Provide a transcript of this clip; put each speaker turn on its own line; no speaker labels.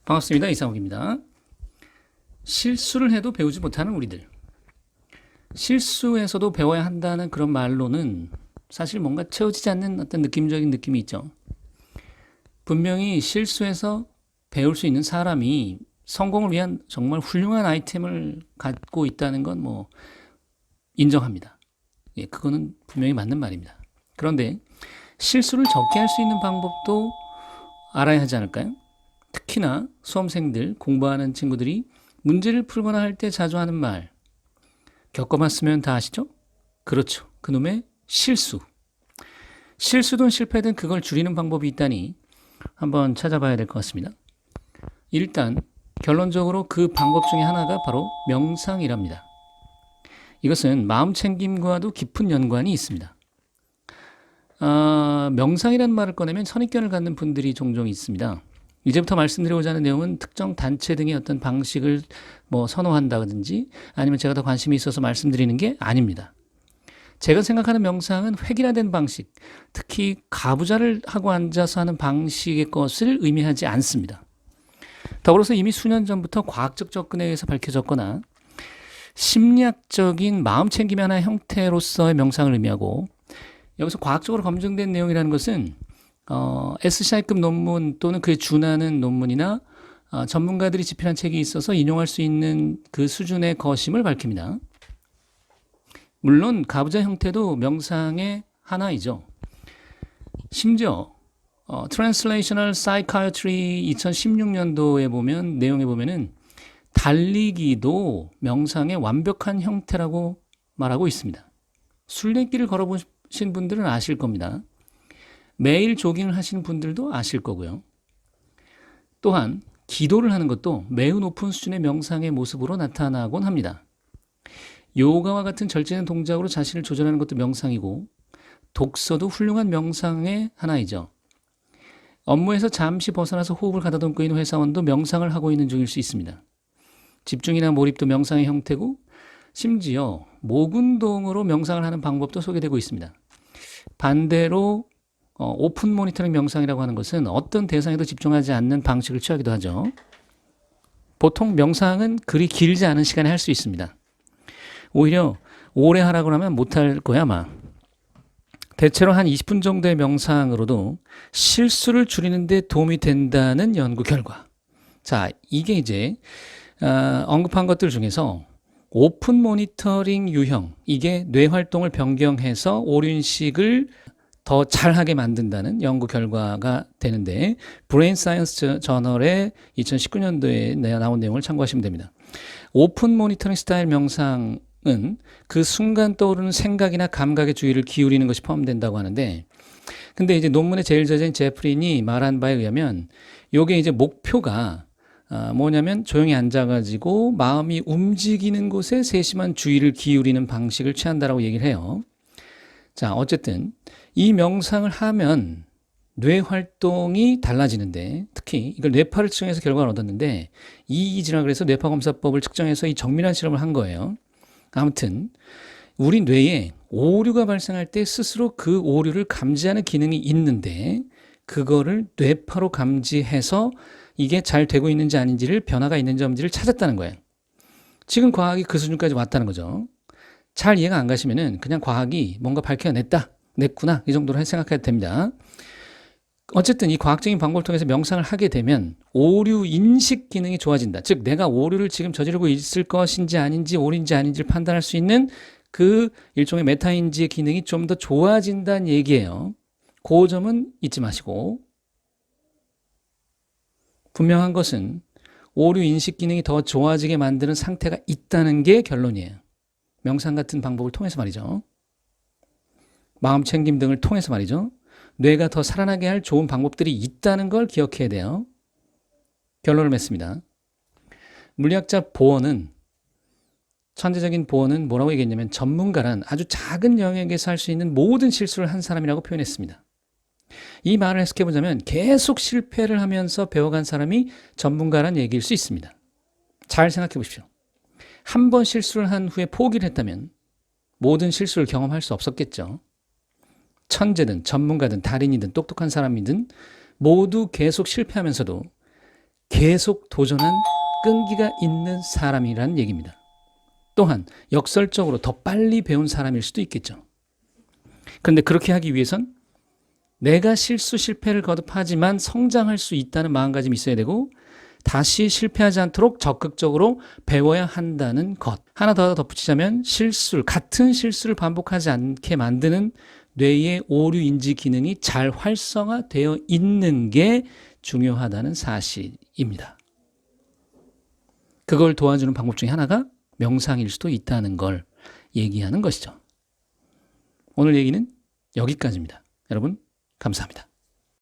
반갑습니다. 이상욱입니다. 실수를 해도 배우지 못하는 우리들. 실수에서도 배워야 한다는 그런 말로는 사실 뭔가 채워지지 않는 어떤 느낌적인 느낌이 있죠. 분명히 실수해서 배울 수 있는 사람이 성공을 위한 정말 훌륭한 아이템을 갖고 있다는 건 뭐 인정합니다. 예, 그거는 분명히 맞는 말입니다. 그런데 실수를 적게 할 수 있는 방법도 알아야 하지 않을까요? 특히나 수험생들, 공부하는 친구들이 문제를 풀거나 할 때 자주 하는 말, 겪어봤으면 다 아시죠? 그렇죠. 그놈의 실수. 실수든 실패든 그걸 줄이는 방법이 있다니 한번 찾아봐야 될 것 같습니다. 일단 결론적으로 그 방법 중에 하나가 바로 명상이랍니다. 이것은 마음 챙김과도 깊은 연관이 있습니다. 명상이라는 말을 꺼내면 선입견을 갖는 분들이 종종 있습니다. 이제부터 말씀드리고자 하는 내용은 특정 단체 등의 어떤 방식을 뭐 선호한다든지 아니면 제가 더 관심이 있어서 말씀드리는 게 아닙니다. 제가 생각하는 명상은 획일화된 방식, 특히 가부좌를 하고 앉아서 하는 방식의 것을 의미하지 않습니다. 더불어서 이미 수년 전부터 과학적 접근에 의해서 밝혀졌거나 심리학적인 마음 챙김의 하나의 형태로서의 명상을 의미하고, 여기서 과학적으로 검증된 내용이라는 것은 SCI급 논문 또는 그에 준하는 논문이나 전문가들이 집필한 책이 있어서 인용할 수 있는 그 수준의 것임을 밝힙니다. 물론 가부좌 형태도 명상의 하나이죠. 심지어 Translational Psychiatry 2016년도에 보면 내용에 보면은 달리기도 명상의 완벽한 형태라고 말하고 있습니다. 순례길을 걸어보신 분들은 아실 겁니다. 매일 조깅을 하시는 분들도 아실 거고요. 또한 기도를 하는 것도 매우 높은 수준의 명상의 모습으로 나타나곤 합니다. 요가와 같은 절제된 동작으로 자신을 조절하는 것도 명상이고, 독서도 훌륭한 명상의 하나이죠. 업무에서 잠시 벗어나서 호흡을 가다듬고 있는 회사원도 명상을 하고 있는 중일 수 있습니다. 집중이나 몰입도 명상의 형태고, 심지어 목 운동으로 명상을 하는 방법도 소개되고 있습니다. 반대로 오픈 모니터링 명상이라고 하는 것은 어떤 대상에도 집중하지 않는 방식을 취하기도 하죠. 보통 명상은 그리 길지 않은 시간에 할 수 있습니다. 오히려 오래 하라고 하면 못할 거야 아마. 대체로 한 20분 정도의 명상으로도 실수를 줄이는 데 도움이 된다는 연구 결과. 자, 이게 이제 언급한 것들 중에서 오픈 모니터링 유형, 이게 뇌 활동을 변경해서 오륜식을 더 잘하게 만든다는 연구 결과가 되는데, 브레인 사이언스 저널의 2019년도에 나온 내용을 참고하시면 됩니다. 오픈 모니터링 스타일 명상은 그 순간 떠오르는 생각이나 감각에 주의를 기울이는 것이 포함된다고 하는데, 근데 이제 논문의 제일 저자인 제프린이 말한 바에 의하면 요게 이제 목표가 뭐냐면 조용히 앉아가지고 마음이 움직이는 곳에 세심한 주의를 기울이는 방식을 취한다라고 얘기를 해요. 자, 어쨌든 이 명상을 하면 뇌 활동이 달라지는데, 특히 이걸 뇌파를 측정해서 결과를 얻었는데, EEG라 그래서 뇌파 검사법을 측정해서 이 정밀한 실험을 한 거예요. 아무튼 우리 뇌에 오류가 발생할 때 스스로 그 오류를 감지하는 기능이 있는데, 그거를 뇌파로 감지해서 이게 잘 되고 있는지 아닌지를, 변화가 있는지 없는지를 찾았다는 거예요. 지금 과학이 그 수준까지 왔다는 거죠. 잘 이해가 안 가시면은 그냥 과학이 뭔가 냈구나, 이 정도로 생각해도 됩니다. 어쨌든 이 과학적인 방법을 통해서 명상을 하게 되면 오류 인식 기능이 좋아진다. 즉 내가 오류를 지금 저지르고 있을 것인지 아닌지, 오류인지 아닌지를 판단할 수 있는 그 일종의 메타인지의 기능이 좀 더 좋아진다는 얘기예요. 그 점은 잊지 마시고, 분명한 것은 오류 인식 기능이 더 좋아지게 만드는 상태가 있다는 게 결론이에요. 명상 같은 방법을 통해서 말이죠. 마음 챙김 등을 통해서 말이죠. 뇌가 더 살아나게 할 좋은 방법들이 있다는 걸 기억해야 돼요. 결론을 맺습니다. 물리학자 보어는, 천재적인 보어는 뭐라고 얘기했냐면, 전문가란 아주 작은 영역에서 할 수 있는 모든 실수를 한 사람이라고 표현했습니다. 이 말을 해석해보자면 계속 실패를 하면서 배워간 사람이 전문가란 얘기일 수 있습니다. 잘 생각해 보십시오. 한 번 실수를 한 후에 포기를 했다면 모든 실수를 경험할 수 없었겠죠. 천재든 전문가든 달인이든 똑똑한 사람이든 모두 계속 실패하면서도 계속 도전한 끈기가 있는 사람이라는 얘기입니다. 또한 역설적으로 더 빨리 배운 사람일 수도 있겠죠. 그런데 그렇게 하기 위해선 내가 실패를 거듭하지만 성장할 수 있다는 마음가짐이 있어야 되고 다시 실패하지 않도록 적극적으로 배워야 한다는 것. 하나 더 덧붙이자면 같은 실수를 반복하지 않게 만드는 뇌의 오류 인지 기능이 잘 활성화되어 있는 게 중요하다는 사실입니다. 그걸 도와주는 방법 중에 하나가 명상일 수도 있다는 걸 얘기하는 것이죠. 오늘 얘기는 여기까지입니다. 여러분, 감사합니다.